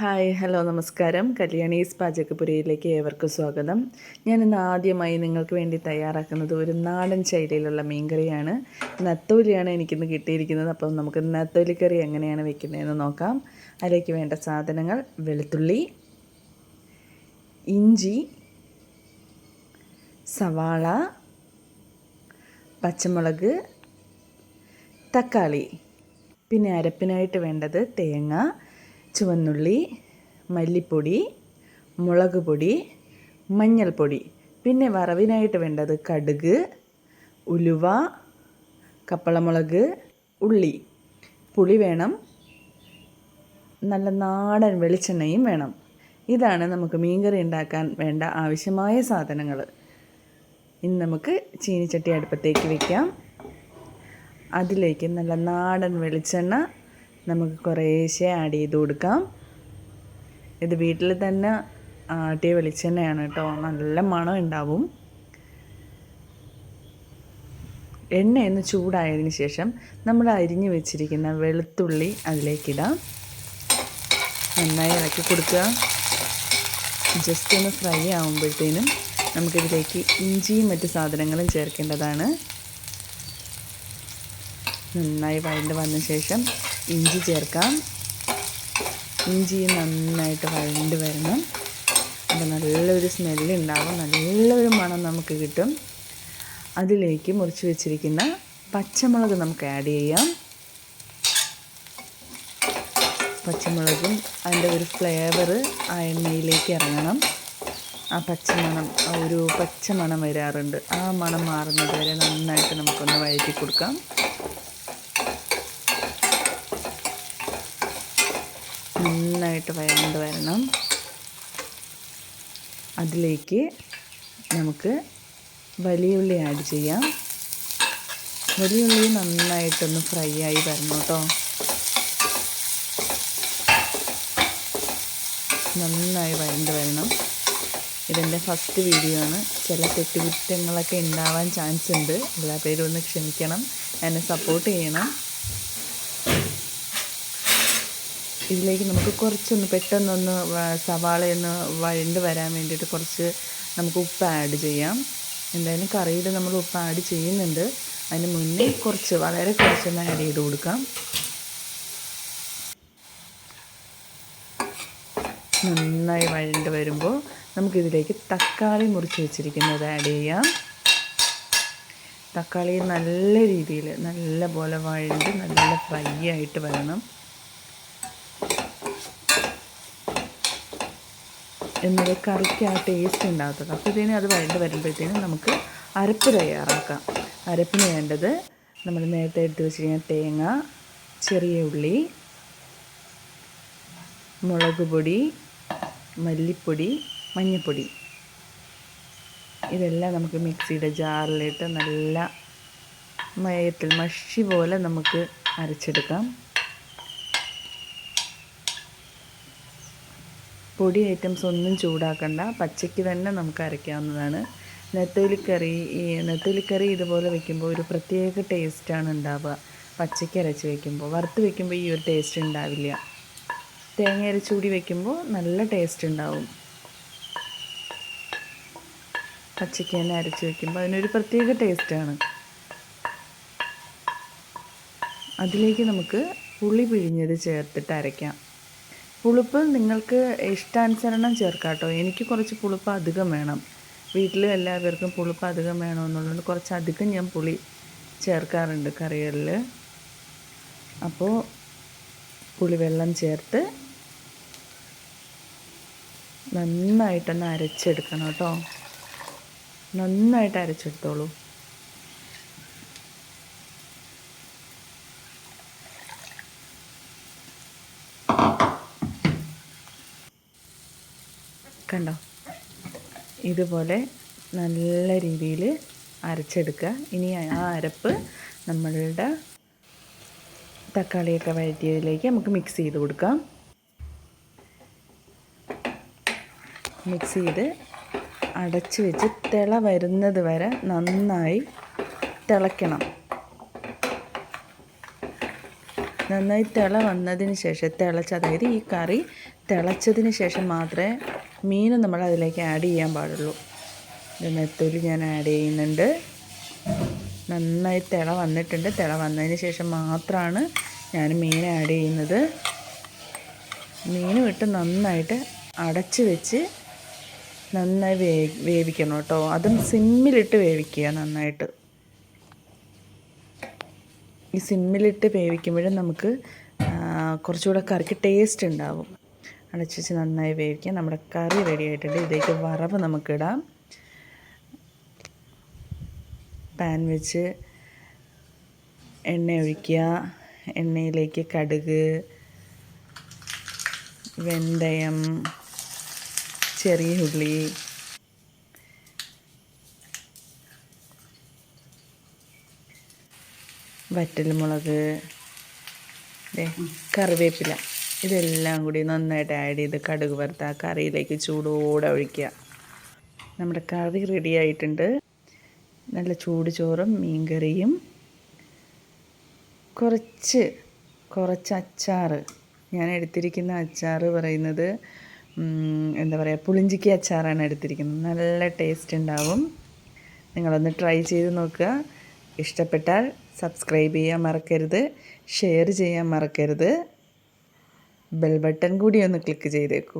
Hi hello നമസ്കാരം. കല്യാണീസ് പാചകപ്പുരയിലേക്ക് ഏവർക്കും സ്വാഗതം. ഞാനിന്ന് ആദ്യമായി നിങ്ങൾക്ക് വേണ്ടി തയ്യാറാക്കുന്നത് ഒരു നാടൻ ശൈലിയിലുള്ള മീൻകറിയാണ്. നത്തോലിയാണ് എനിക്കിന്ന് കിട്ടിയിരിക്കുന്നത്. അപ്പം നമുക്ക് നത്തോലിക്കറി എങ്ങനെയാണ് വെക്കുന്നതെന്ന് നോക്കാം. അതിലേക്ക് വേണ്ട സാധനങ്ങൾ: വെളുത്തുള്ളി, ഇഞ്ചി, സവാള, പച്ചമുളക്, തക്കാളി. പിന്നെ അരപ്പിനായിട്ട് വേണ്ടത് തേങ്ങ, ചുവന്നുള്ളി, മല്ലിപ്പൊടി, മുളക് പൊടി, മഞ്ഞൾപ്പൊടി. പിന്നെ വറവിനായിട്ട് വേണ്ടത് കടുക്, ഉലുവ, കപ്പളമുളക്, ഉള്ളി. പുളി വേണം, നല്ല നാടൻ വെളിച്ചെണ്ണയും വേണം. ഇതാണ് നമുക്ക് മീൻകറി ഉണ്ടാക്കാൻ വേണ്ട ആവശ്യമായ സാധനങ്ങൾ. ഇനി നമുക്ക് ചീനിച്ചട്ടി അടുപ്പത്തേക്ക് വയ്ക്കാം. അതിലേക്ക് നല്ല നാടൻ വെളിച്ചെണ്ണ നമുക്ക് കുറേശ്ശെ ആഡ് ചെയ്ത് കൊടുക്കാം. ഇത് വീട്ടിൽ തന്നെ ആട്ടിയ വെളിച്ചെണ്ണയാണ് കേട്ടോ, നല്ല മണം ഉണ്ടാവും. എണ്ണയൊന്ന് ചൂടായതിന് ശേഷം നമ്മൾ അരിഞ്ഞു വെച്ചിരിക്കുന്ന വെളുത്തുള്ളി അതിലേക്കിടാം. നന്നായി ഇളക്കി കൊടുക്കുക. ജസ്റ്റ് ഒന്ന് ഫ്രൈ ആകുമ്പോഴത്തേനും നമുക്കിതിലേക്ക് ഇഞ്ചിയും മറ്റ് സാധനങ്ങളും ചേർക്കേണ്ടതാണ്. നന്നായി വഴണ്ട് വന്ന ശേഷം ഇഞ്ചി ചേർക്കാം. ഇഞ്ചി നന്നായിട്ട് വഴണ്ട് വരണം. അപ്പോൾ നല്ലൊരു സ്മെല്ലുണ്ടാവും, നല്ലൊരു മണം നമുക്ക് കിട്ടും. അതിലേക്ക് മുറിച്ച് വെച്ചിരിക്കുന്ന പച്ചമുളക് നമുക്ക് ആഡ് ചെയ്യാം. പച്ചമുളകും അതിൻ്റെ ഒരു ഫ്ലേവർ ആ എണ്ണയിലേക്ക് ഇറങ്ങണം. ആ ഒരു പച്ചമണം വരാറുണ്ട്. ആ മണം മാറുന്നത് വരെ നന്നായിട്ട് നമുക്കൊന്ന് വഴറ്റി കൊടുക്കാം. നന്നായിട്ട് വഴണ്ട് വരണം. അതിലേക്ക് നമുക്ക് വലിയ ഉള്ളി ആഡ് ചെയ്യാം. വലിയ ഉള്ളി നന്നായിട്ടൊന്ന് ഫ്രൈ ആയി വരണം കേട്ടോ. നന്നായി വഴണ്ട് വരണം. ഇതെൻ്റെ ഫസ്റ്റ് വീഡിയോ ആണ്. ചില തെറ്റുകുറ്റങ്ങളൊക്കെ ഉണ്ടാവാൻ ചാൻസ് ഉണ്ട്. എല്ലാ പേരും ഒന്ന് ക്ഷമിക്കണം, എന്നെ സപ്പോർട്ട് ചെയ്യണം. ഇതിലേക്ക് നമുക്ക് കുറച്ചൊന്ന് പെട്ടെന്നൊന്ന് സവാളയൊന്ന് വഴണ്ട് വരാൻ വേണ്ടിയിട്ട് കുറച്ച് നമുക്ക് ഉപ്പ് ആഡ് ചെയ്യാം. എന്തായാലും കറിയിൽ നമ്മൾ ഉപ്പ് ആഡ് ചെയ്യുന്നുണ്ട്. അതിന് മുന്നേ വളരെ കുറച്ചൊന്ന് ആഡ് ചെയ്ത് കൊടുക്കാം. നന്നായി വഴണ്ട് വരുമ്പോൾ നമുക്കിതിലേക്ക് തക്കാളി മുറിച്ച് വെച്ചിരിക്കുന്നത് ആഡ് ചെയ്യാം. തക്കാളി നല്ല രീതിയിൽ നല്ല പോലെ വഴണ്ട് നല്ല ഫ്രൈ ആയിട്ട് വരണം. എന്നത് കറിക്ക് ആ ടേസ്റ്റ് ഉണ്ടാകത്തുള്ളൂ. അപ്പോഴത്തേനും അത് വഴണ്ട് വരുമ്പോഴത്തേനും നമുക്ക് അരപ്പ് തയ്യാറാക്കാം. അരപ്പിന് വേണ്ടത് നമ്മൾ നേരത്തെ എടുത്ത് വെച്ചിരിക്കുന്ന തേങ്ങ, ചെറിയ ഉള്ളി, മുളക് പൊടി, മല്ലിപ്പൊടി, മഞ്ഞൾപ്പൊടി. ഇതെല്ലാം നമുക്ക് മിക്സിയുടെ ജാറിലിട്ട് നല്ല മഷി പോലെ നമുക്ക് അരച്ചെടുക്കാം. പൊടി ഐറ്റംസ് ഒന്നും ചൂടാക്കണ്ട, പച്ചയ്ക്ക് തന്നെ നമുക്ക് അരയ്ക്കാവുന്നതാണ്. നെത്തോലിക്കറി ഇതുപോലെ വെക്കുമ്പോൾ ഒരു പ്രത്യേക ടേസ്റ്റാണ് ഉണ്ടാവുക. പച്ചയ്ക്ക് അരച്ച് വെക്കുമ്പോൾ, വറുത്ത് വെക്കുമ്പോൾ ഈ ഒരു ടേസ്റ്റ് ഉണ്ടാവില്ല. തേങ്ങ അരച്ചുകൂടി വെക്കുമ്പോൾ നല്ല ടേസ്റ്റ് ഉണ്ടാവും. പച്ചയ്ക്ക് തന്നെ അരച്ച് വെക്കുമ്പോൾ അതിനൊരു പ്രത്യേക ടേസ്റ്റാണ്. അതിലേക്ക് നമുക്ക് പുളി പിഴിഞ്ഞത് ചേർത്തിട്ട് അരയ്ക്കാം. പുളിപ്പ് നിങ്ങൾക്ക് ഇഷ്ടാനുസരണം ചേർക്കാം കേട്ടോ. എനിക്ക് കുറച്ച് പുളിപ്പ് അധികം വേണം. വീട്ടിൽ എല്ലാവർക്കും പുളിപ്പ് അധികം വേണമെന്നുള്ളത് കുറച്ചധികം ഞാൻ പുളി ചേർക്കാറുണ്ട് കറികളിൽ. അപ്പോൾ പുളിവെള്ളം ചേർത്ത് നന്നായിട്ടൊന്ന് അരച്ചെടുക്കണം കേട്ടോ. നന്നായിട്ട് അരച്ചെടുത്തോളൂ. കണ്ടോ, ഇതുപോലെ നല്ല രീതിയിൽ അരച്ചെടുക്കുക. ഇനി ആ അരപ്പ് നമ്മളുടെ തക്കാളിയൊക്കെ വഴറ്റിയതിലേക്ക് നമുക്ക് മിക്സ് ചെയ്ത് കൊടുക്കാം. മിക്സ് ചെയ്ത് അടച്ച് വെച്ച് തിള വരുന്നത് വരെ നന്നായി തിളയ്ക്കണം. നന്നായി തിള വന്നതിന് ശേഷം അതായത് ഈ കറി തിളച്ചതിന് ശേഷം മാത്രമേ മീൻ നമ്മൾ അതിലേക്ക് ആഡ് ചെയ്യാൻ പാടുള്ളൂ. നെത്തോലി ഞാൻ ആഡ് ചെയ്യുന്നുണ്ട്. നന്നായി തിള വന്നിട്ടുണ്ട്. തിള വന്നതിന് ശേഷം മാത്രമാണ് ഞാൻ മീൻ ആഡ് ചെയ്യുന്നത്. മീനും ഇട്ട് നന്നായിട്ട് അടച്ച് വെച്ച് നന്നായി വേവിക്കണം കേട്ടോ. അതും സിമ്മിലിട്ട് വേവിക്കുക നന്നായിട്ട്. ഈ സിമ്മിലിട്ട് വേവിക്കുമ്പോഴും നമുക്ക് കുറച്ചുകൂടെ കറിക്ക് ടേസ്റ്റ് ഉണ്ടാവും. അടച്ച് വെച്ച് നന്നായി വേവിക്കുക. നമ്മുടെ കറി റെഡി ആയിട്ടുണ്ട്. ഇതിലേക്ക് വറവ് നമുക്കിടാം. പാൻ വെച്ച് എണ്ണ ഒഴിക്കുക. എണ്ണയിലേക്ക് കടുക്, വെന്തയം, ചെറിയ ഉള്ളി, വറ്റൽമുളക്, കറിവേപ്പില ഇതെല്ലാം കൂടി നന്നായിട്ട് ആഡ് ചെയ്ത് കടുക് വറുത്ത് ആ കറിയിലേക്ക് ചൂടോടെ ഒഴിക്കുക. നമ്മുടെ കറി റെഡി ആയിട്ടുണ്ട്. നല്ല ചൂട് ചോറും മീൻകറിയും കുറച്ച് അച്ചാർ. ഞാൻ എടുത്തിരിക്കുന്ന അച്ചാർ പറയുന്നത് എന്താ പറയുക, പുളിഞ്ചിക്ക അച്ചാറാണ് എടുത്തിരിക്കുന്നത്. നല്ല ടേസ്റ്റ് ഉണ്ടാവും. നിങ്ങളൊന്ന് ട്രൈ ചെയ്ത് നോക്കുക. ഇഷ്ടപ്പെട്ടാൽ സബ്സ്ക്രൈബ് ചെയ്യാൻ മറക്കരുത്, ഷെയർ ചെയ്യാൻ മറക്കരുത്. ബെൽ ബട്ടൺ കൂടി ഒന്ന് ക്ലിക്ക് ചെയ്തേക്കൂ.